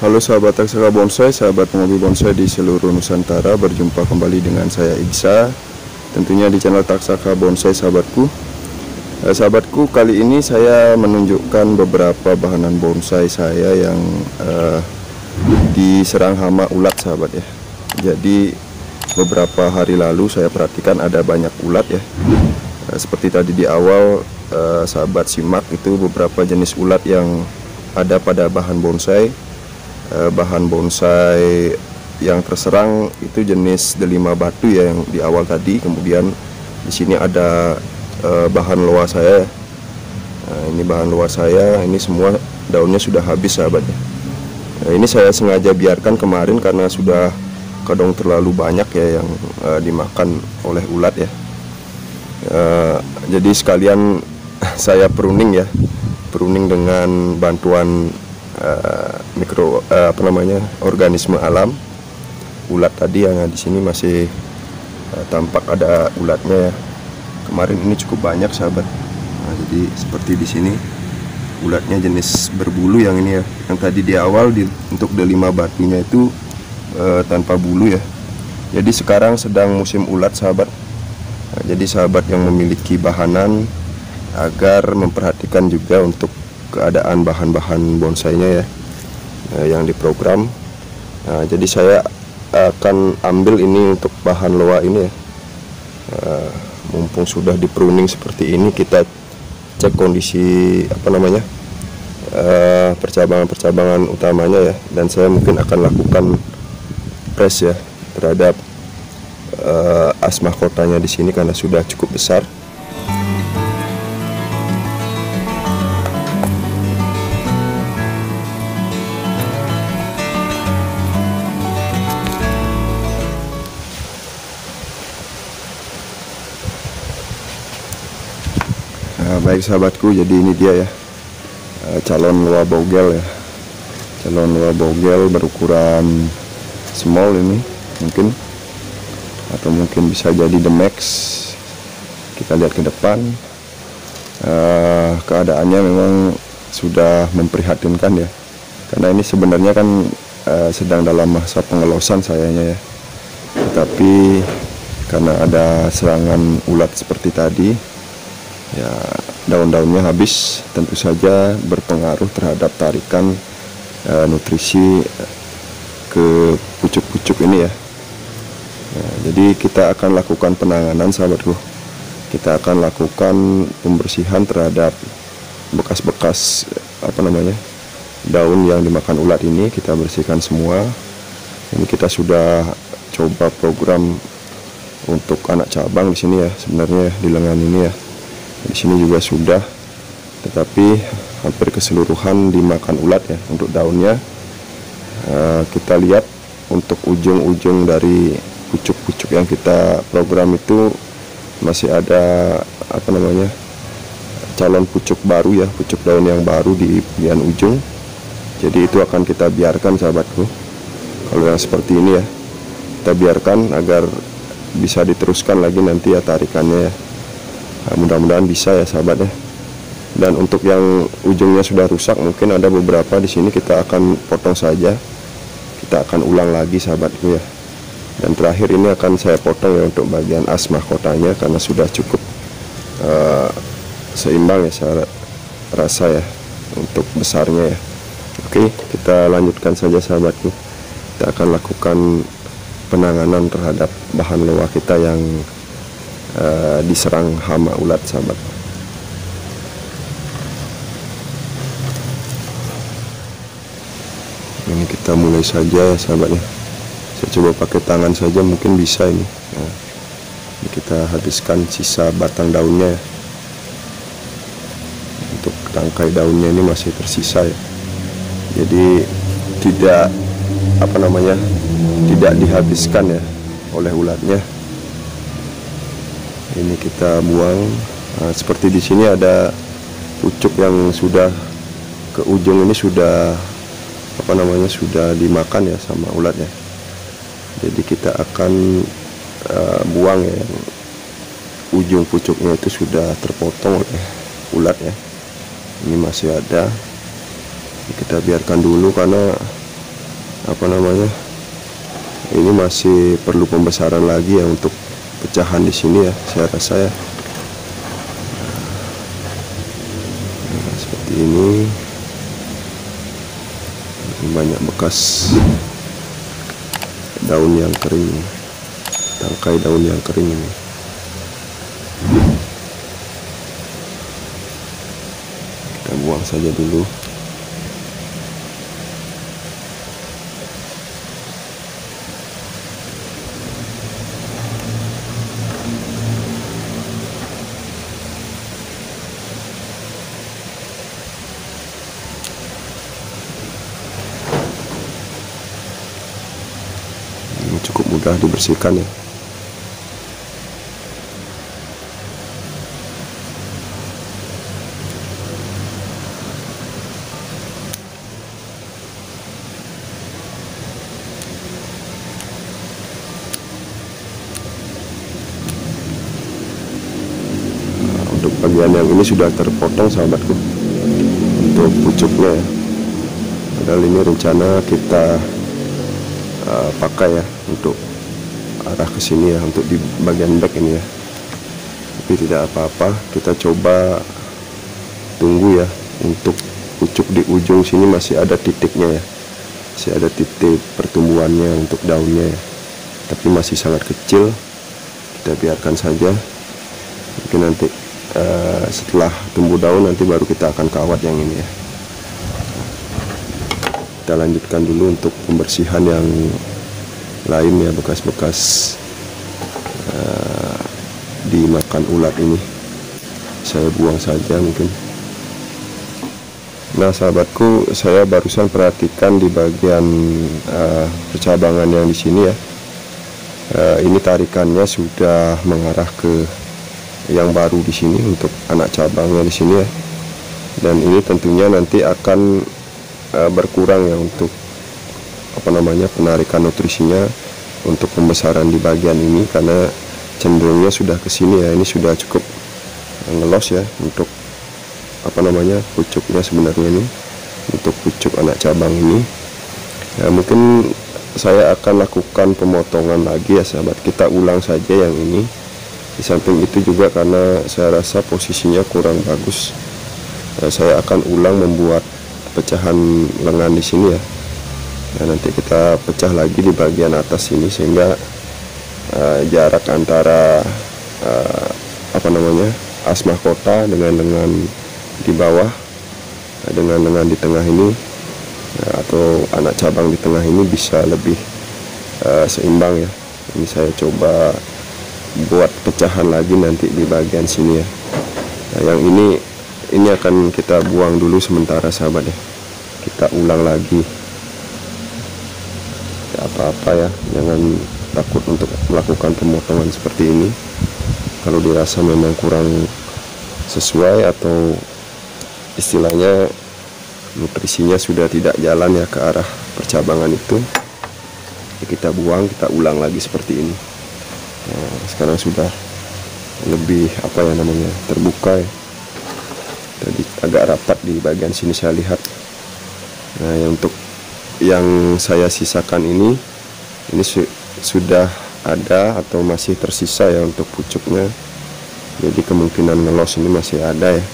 Halo sahabat Taksaka Bonsai, sahabat penghobi bonsai di seluruh Nusantara. Berjumpa kembali dengan saya Iksa, tentunya di channel Taksaka Bonsai sahabatku. Sahabatku, kali ini saya menunjukkan beberapa bahanan bonsai saya yang diserang hama ulat sahabat ya. Jadi beberapa hari lalu saya perhatikan ada banyak ulat ya. Seperti tadi di awal sahabat simak itu beberapa jenis ulat yang ada pada bahan bonsai. Bahan bonsai yang terserang itu jenis delima batu ya, yang di awal tadi. Kemudian di sini ada bahan loa saya. Ini bahan loa saya, ini semua daunnya sudah habis sahabatnya. Ini saya sengaja biarkan kemarin karena sudah kadang terlalu banyak ya yang dimakan oleh ulat ya. Jadi sekalian saya pruning ya, pruning dengan bantuan organisme alam. Ulat tadi yang di sini masih tampak ada ulatnya ya. Kemarin ini cukup banyak sahabat. Jadi seperti di sini ulatnya jenis berbulu yang ini ya. Yang tadi di awal untuk delima batunya itu tanpa bulu ya. Jadi sekarang sedang musim ulat sahabat. Jadi sahabat yang memiliki bahanan agar memperhatikan juga untuk keadaan bahan-bahan bonsainya ya, yang diprogram. Jadi saya akan ambil ini untuk bahan loa ini ya. Mumpung sudah di pruning seperti ini, kita cek kondisi percabangan-percabangan utamanya ya. Dan saya mungkin akan lakukan press ya terhadap as mahkotanya di sini karena sudah cukup besar. Baik sahabatku, jadi ini dia ya, calon loa bogel ya. Calon loa bogel berukuran small ini mungkin, atau mungkin bisa jadi the max. Kita lihat ke depan. Keadaannya memang sudah memprihatinkan ya, karena ini sebenarnya kan sedang dalam masa pengelosan sayanya ya. Tetapi karena ada serangan ulat seperti tadi ya, daun-daunnya habis, tentu saja berpengaruh terhadap tarikan nutrisi ke pucuk-pucuk ini ya. Jadi kita akan lakukan penanganan sahabatku. Kita akan lakukan pembersihan terhadap bekas-bekas daun yang dimakan ulat ini. Kita bersihkan semua. Ini kita sudah coba program untuk anak cabang di sini ya, sebenarnya di lengan ini ya. Di sini juga sudah, tetapi hampir keseluruhan dimakan ulat ya. Untuk daunnya kita lihat untuk ujung-ujung dari pucuk-pucuk yang kita program itu masih ada calon pucuk baru ya, pucuk daun yang baru di bagian ujung. Jadi itu akan kita biarkan sahabatku. Kalau yang seperti ini ya, kita biarkan agar bisa diteruskan lagi nanti ya tarikannya ya. Mudah-mudahan bisa ya sahabat ya. Dan untuk yang ujungnya sudah rusak, mungkin ada beberapa di sini kita akan potong saja. Kita akan ulang lagi sahabatku ya. Dan terakhir ini akan saya potong ya untuk bagian as mahkotanya, karena sudah cukup seimbang ya saya rasa ya untuk besarnya ya. Oke, kita lanjutkan saja sahabatku. Kita akan lakukan penanganan terhadap bahan loa kita yang diserang hama ulat sahabat. Ini kita mulai saja ya sahabatnya. Saya coba pakai tangan saja, mungkin bisa ini. Nah, ini kita habiskan sisa batang daunnya ya. Untuk tangkai daunnya ini masih tersisa ya. Jadi tidak tidak dihabiskan ya oleh ulatnya. Ini kita buang. Nah, seperti di sini ada pucuk yang sudah ke ujung ini sudah sudah dimakan ya sama ulatnya. Jadi kita akan buang ya, yang ujung pucuknya itu sudah terpotong oleh ulat ya. Ini masih ada. Kita biarkan dulu karena apa namanya, ini masih perlu pembesaran lagi ya untuk pecahan di sini ya, saya rasa ya. Nah, seperti ini banyak bekas daun yang kering, tangkai daun yang kering ini. Kita buang saja dulu. Ini cukup mudah dibersihkan ya. Untuk bagian yang ini sudah terpotong sahabatku, untuk pucuknya ya. Padahal ini rencana kita pakai ya untuk arah ke sini ya, untuk di bagian back ini ya. Tapi tidak apa-apa, kita coba tunggu ya. Untuk pucuk di ujung sini masih ada titiknya ya, masih ada titik pertumbuhannya untuk daunnya ya. Tapi masih sangat kecil, kita biarkan saja. Mungkin nanti setelah tumbuh daun nanti baru kita akan kawat yang ini ya. Kita lanjutkan dulu untuk pembersihan yang lain ya, bekas-bekas dimakan ulat ini saya buang saja mungkin. Nah sahabatku, saya barusan perhatikan di bagian percabangan yang di sini ya. Ini tarikannya sudah mengarah ke yang baru di sini untuk anak cabangnya di sini ya. Dan ini tentunya nanti akan berkurang ya untuk apa namanya, penarikan nutrisinya untuk pembesaran di bagian ini, karena cenderungnya sudah ke sini ya. Ini sudah cukup ngelos ya untuk apa namanya, pucuknya sebenarnya ini, untuk pucuk anak cabang ini ya. Mungkin saya akan lakukan pemotongan lagi ya sahabat, kita ulang saja yang ini. Di samping itu juga karena saya rasa posisinya kurang bagus, saya akan ulang membuat pecahan lengan di sini ya. Nah, nanti kita pecah lagi di bagian atas ini sehingga jarak antara apa namanya, as mahkota dengan lengan di bawah, dengan lengan di tengah ini atau anak cabang di tengah ini bisa lebih seimbang ya. Ini saya coba buat pecahan lagi nanti di bagian sini ya. Nah, yang ini akan kita buang dulu sementara sahabat ya. Kita ulang lagi. Tidak apa-apa ya, jangan takut untuk melakukan pemotongan seperti ini. Kalau dirasa memang kurang sesuai atau istilahnya nutrisinya sudah tidak jalan ya ke arah percabangan itu, ya kita buang, kita ulang lagi seperti ini. Nah, sekarang sudah lebih apa ya namanya, terbuka ya. Tadi agak rapat di bagian sini saya lihat. Nah, untuk yang saya sisakan ini sudah ada atau masih tersisa ya untuk pucuknya. Jadi kemungkinan ngelos ini masih ada ya.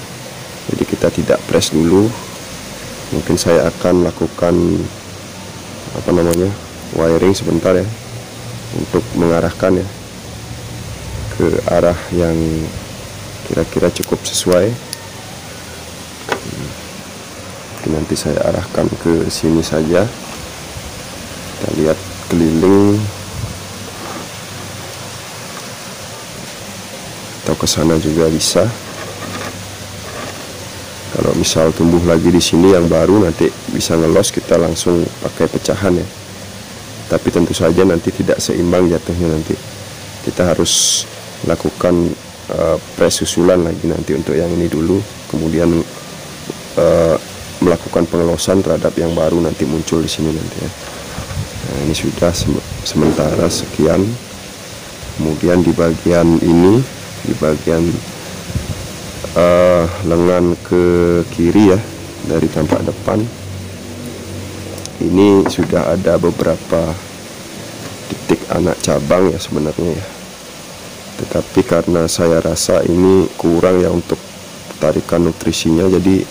Jadi kita tidak press dulu. Mungkin saya akan lakukan apa namanya, wiring sebentar ya, untuk mengarahkan ya ke arah yang kira-kira cukup sesuai. Nanti saya arahkan ke sini saja. Kita lihat keliling atau ke sana juga bisa. Kalau misal tumbuh lagi di sini yang baru nanti bisa ngelos, kita langsung pakai pecahan ya. Tapi tentu saja nanti tidak seimbang jatuhnya, nanti kita harus lakukan press susulan lagi nanti untuk yang ini dulu, kemudian melakukan pengelosan terhadap yang baru nanti muncul di sini nanti ya. Nah, ini sudah sementara sekian. Kemudian di bagian ini, di bagian lengan ke kiri ya, dari tampak depan ini sudah ada beberapa titik anak cabang ya sebenarnya ya, tetapi karena saya rasa ini kurang ya untuk tarikan nutrisinya, jadi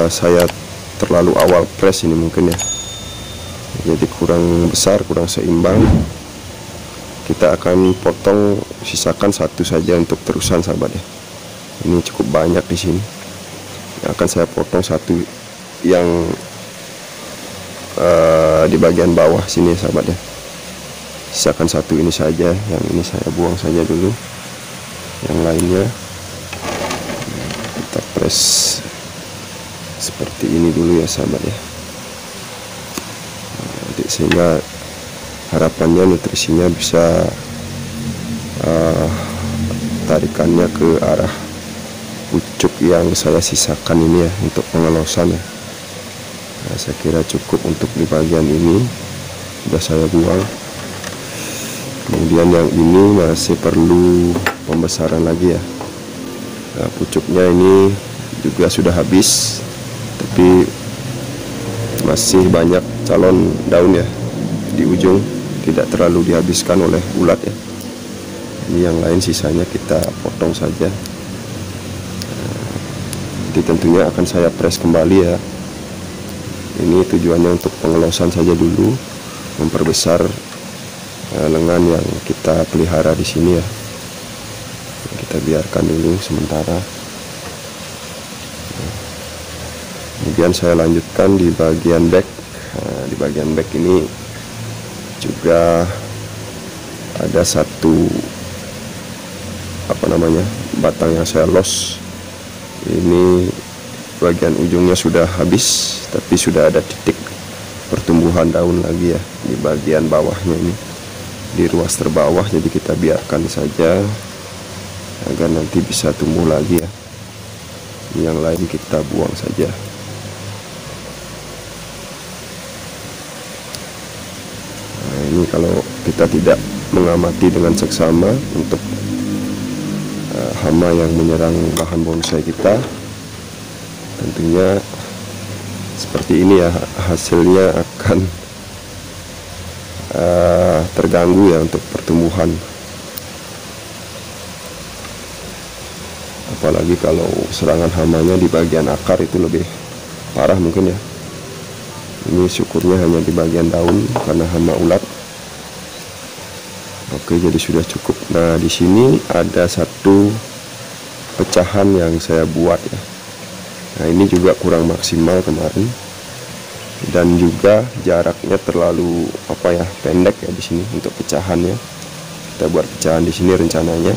saya terlalu awal press ini mungkin ya, jadi kurang besar, kurang seimbang. Kita akan potong, sisakan satu saja untuk terusan sahabat ya. Ini cukup banyak di sini. Akan saya potong satu yang di bagian bawah sini ya sahabat ya. Sisakan satu ini saja, yang ini saya buang saja dulu. Yang lainnya kita press seperti ini dulu ya sahabat ya. Sehingga harapannya nutrisinya bisa tarikannya ke arah pucuk yang saya sisakan ini ya untuk pengelosan ya. Nah, saya kira cukup untuk di bagian ini, sudah saya buang. Kemudian yang ini masih perlu pembesaran lagi ya. Nah, pucuknya ini juga sudah habis, tapi masih banyak calon daun ya di ujung, tidak terlalu dihabiskan oleh ulat ya. Ini yang lain sisanya kita potong saja. Jadi tentunya akan saya press kembali ya. Ini tujuannya untuk pengelosan saja dulu, memperbesar lengan yang kita pelihara di sini ya. Kita biarkan dulu sementara. Kemudian saya lanjutkan di bagian back. Nah, di bagian back ini juga ada satu batang yang saya los. Ini bagian ujungnya sudah habis, tapi sudah ada titik pertumbuhan daun lagi ya di bagian bawahnya ini, di ruas terbawah. Jadi kita biarkan saja agar nanti bisa tumbuh lagi ya. Yang lain kita buang saja. Nah, ini kalau kita tidak mengamati dengan seksama untuk hama yang menyerang bahan bonsai kita, tentunya seperti ini ya, hasilnya akan terganggu ya untuk pertumbuhan. Apalagi kalau serangan hamanya di bagian akar, itu lebih parah mungkin ya. Ini syukurnya hanya di bagian daun karena hama ulat. Oke, jadi sudah cukup. Nah, di sini ada satu pecahan yang saya buat ya. Nah, ini juga kurang maksimal kemarin, dan juga jaraknya terlalu pendek ya di sini untuk pecahannya. Kita buat pecahan di sini rencananya.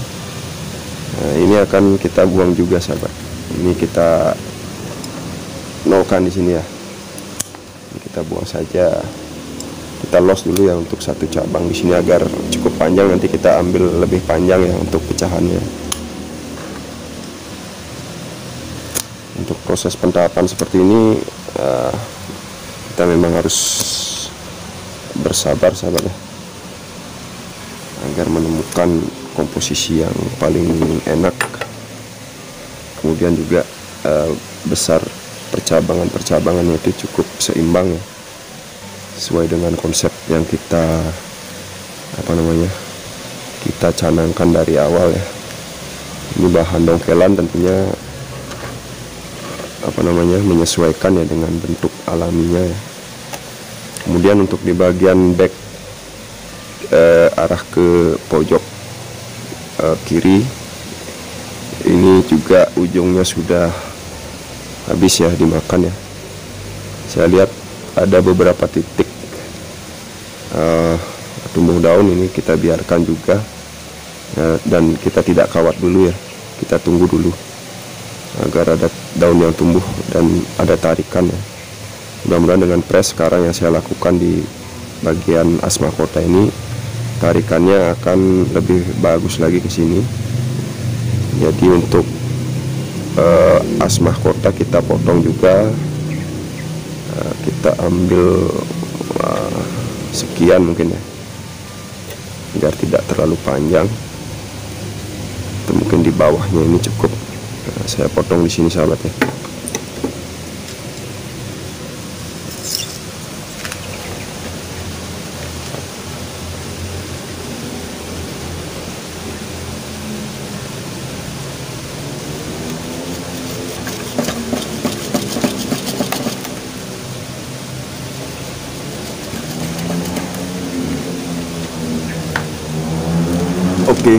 Nah, ini akan kita buang juga sahabat. Ini kita nolkan di sini ya. Ini kita buang saja. Kita los dulu ya untuk satu cabang di sini agar cukup panjang, nanti kita ambil lebih panjang ya untuk pecahannya. Untuk proses pentahapan seperti ini kita memang harus bersabar sahabat ya, agar menemukan komposisi yang paling enak. Kemudian juga besar percabangan-percabangannya itu cukup seimbang ya, sesuai dengan konsep yang kita kita canangkan dari awal ya. Ini bahan dongkelan tentunya menyesuaikan ya dengan bentuk alaminya ya. Kemudian untuk di bagian back arah ke pojok kiri, ini juga ujungnya sudah habis ya dimakan ya. Saya lihat ada beberapa titik tumbuh daun, ini kita biarkan juga ya, dan kita tidak kawat dulu ya, kita tunggu dulu agar ada daun yang tumbuh dan ada tarikan ya. Mudah-mudahan dengan press sekarang yang saya lakukan di bagian as mahkota ini, tarikannya akan lebih bagus lagi ke sini. Jadi untuk as mahkota kita potong juga, kita ambil sekian mungkin ya, biar tidak terlalu panjang. Itu mungkin di bawahnya ini cukup. Nah, saya potong di sini sahabat ya. Oke,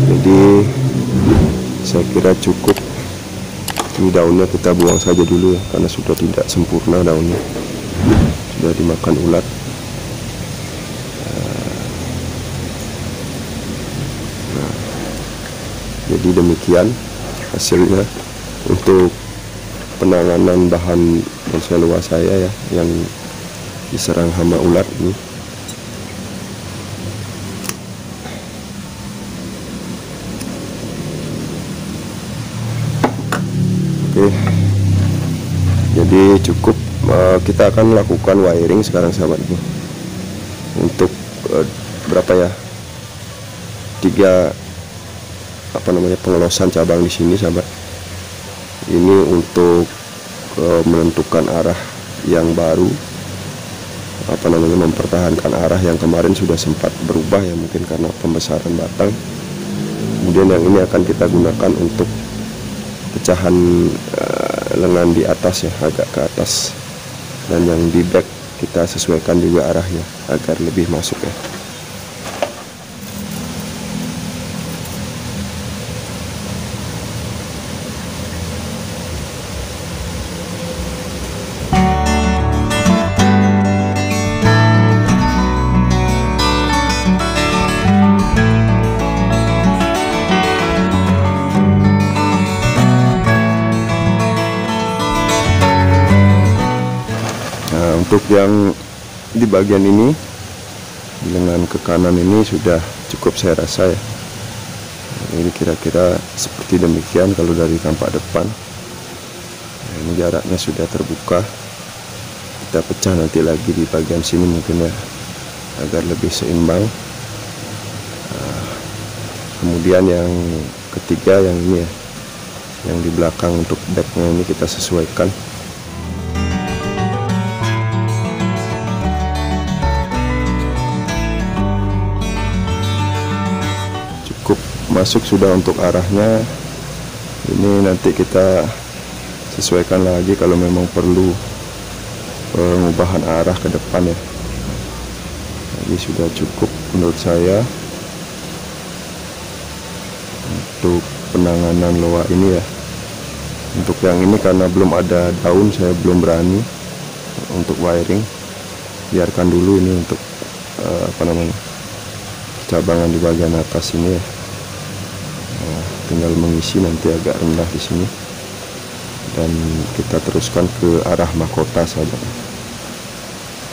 jadi saya kira cukup. Ini daunnya kita buang saja dulu ya, karena sudah tidak sempurna daunnya, sudah dimakan ulat. Nah, jadi demikian hasilnya untuk penanganan bahan bonsai luas saya ya, yang diserang hama ulat ini. Oke, jadi cukup. Kita akan melakukan wiring sekarang sahabatku untuk berapa ya, 3 pengelosan cabang di sini sahabat. Ini untuk menentukan arah yang baru, mempertahankan arah yang kemarin sudah sempat berubah ya, mungkin karena pembesaran batang. Kemudian yang ini akan kita gunakan untuk pecahan lengan di atas ya, agak ke atas, dan yang di back kita sesuaikan juga arahnya agar lebih masuk ya. Untuk yang di bagian ini, lengan ke kanan ini sudah cukup saya rasa ya. Ini kira-kira seperti demikian kalau dari tampak depan. Nah, ini jaraknya sudah terbuka. Kita pecah nanti lagi di bagian sini mungkin ya, agar lebih seimbang. Kemudian yang ketiga yang ini ya, yang di belakang untuk backnya ini kita sesuaikan. Masuk sudah untuk arahnya. Ini nanti kita sesuaikan lagi kalau memang perlu pengubahan arah ke depan ya. Jadi sudah cukup menurut saya untuk penanganan loa ini ya. Untuk yang ini karena belum ada daun, saya belum berani untuk wiring. Biarkan dulu ini untuk cabangan di bagian atas ini ya. Tinggal mengisi nanti agak rendah di sini, dan kita teruskan ke arah mahkota sahabat.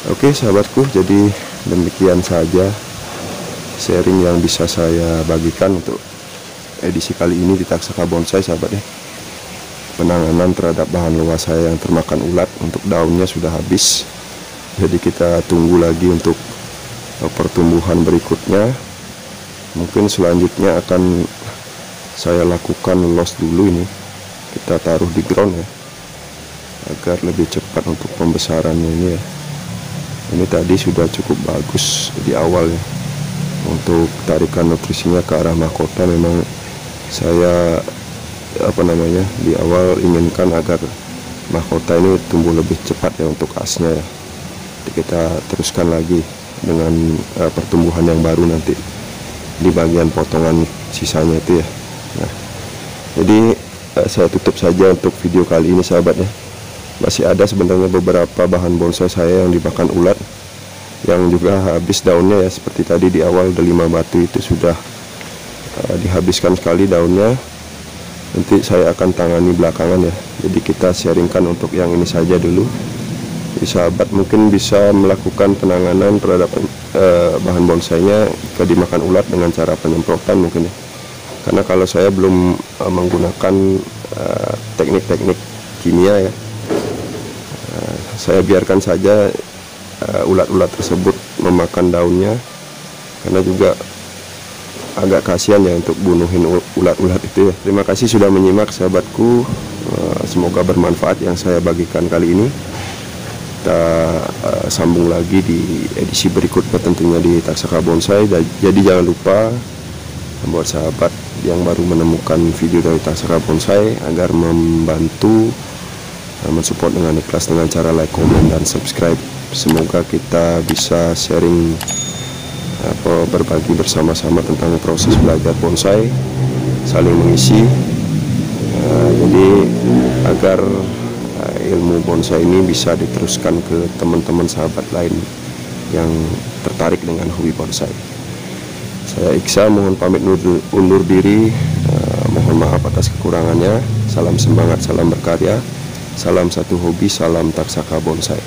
Oke sahabatku, jadi demikian saja sharing yang bisa saya bagikan untuk edisi kali ini di Taksaka Bonsai sahabat ya. Penanganan terhadap bahan luas saya yang termakan ulat, untuk daunnya sudah habis, jadi kita tunggu lagi untuk pertumbuhan berikutnya. Mungkin selanjutnya akan saya lakukan los dulu, ini kita taruh di ground ya, agar lebih cepat untuk pembesarannya ini ya. Ini tadi sudah cukup bagus di awal ya, untuk tarikan nutrisinya ke arah mahkota. Memang saya di awal inginkan agar mahkota ini tumbuh lebih cepat ya untuk asnya ya. Jadi kita teruskan lagi dengan pertumbuhan yang baru nanti di bagian potongan sisanya itu ya. Nah, jadi saya tutup saja untuk video kali ini sahabat ya. Masih ada sebenarnya beberapa bahan bonsai saya yang dimakan ulat, yang juga habis daunnya ya. Seperti tadi di awal delima batu itu sudah dihabiskan sekali daunnya. Nanti saya akan tangani belakangan ya. Jadi kita sharingkan untuk yang ini saja dulu. Jadi sahabat mungkin bisa melakukan penanganan terhadap bahan bonsainya jika dimakan ulat dengan cara penyemprotan mungkin ya. Karena kalau saya belum menggunakan teknik-teknik kimia ya, saya biarkan saja ulat-ulat tersebut memakan daunnya, karena juga agak kasihan ya untuk bunuhin ulat-ulat itu ya. Terima kasih sudah menyimak sahabatku, semoga bermanfaat yang saya bagikan kali ini. Kita sambung lagi di edisi berikutnya tentunya di Taksaka Bonsai. Jadi jangan lupa buat sahabat yang baru menemukan video dari Taksaka Bonsai agar membantu mensupport dengan ikhlas dengan cara like, komen, dan subscribe. Semoga kita bisa sharing berbagi bersama-sama tentang proses belajar bonsai, saling mengisi. Jadi agar ilmu bonsai ini bisa diteruskan ke teman-teman sahabat lain yang tertarik dengan hobi bonsai. Saya Iksa mohon pamit undur diri. Mohon maaf atas kekurangannya. Salam semangat, salam berkarya, salam satu hobi, salam Tarsaka Bonsai.